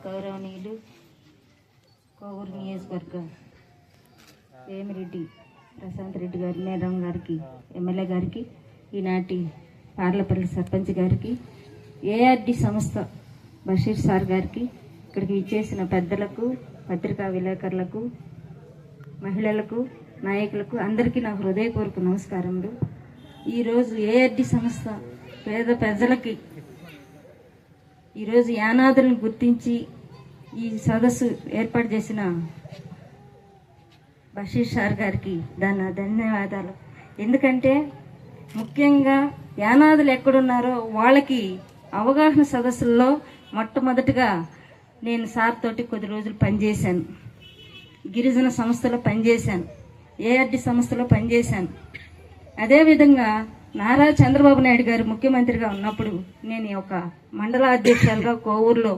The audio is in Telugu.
గౌరవనీయులు కోవూరు నియోజకవర్గ వేమిరెడ్డి ప్రశాంత్ రెడ్డి గారి మేడం గారికి, ఎమ్మెల్యే గారికి, ఈనాటి పార్లపల్లి సర్పంచ్ గారికి, ఏఆర్డి సంస్థ బషీర్ సార్ గారికి, ఇక్కడికి విచ్చేసిన పెద్దలకు, పత్రికా విలేకరులకు, మహిళలకు, నాయకులకు అందరికీ నా హృదయపూర్వక నమస్కారములు. ఈరోజు ఏఆర్డి సంస్థ పేద ప్రజలకి ఈరోజు యానాదులను గుర్తించి ఈ సదస్సు ఏర్పాటు చేసిన బషీర్ సార్ గారికి ధన్యవాదాలు. ఎందుకంటే ముఖ్యంగా యానాదులు ఎక్కడున్నారో వాళ్ళకి అవగాహన సదస్సుల్లో మొట్టమొదటిగా నేను సార్ తోటి కొద్ది రోజులు పనిచేశాను. గిరిజన సంస్థలో పనిచేశాను, ఏఆర్డి సంస్థలో పనిచేశాను. అదేవిధంగా నారా చంద్రబాబు నాయుడు గారు ముఖ్యమంత్రిగా ఉన్నప్పుడు నేను ఒక మండల అధ్యక్షులుగా కోవూరులో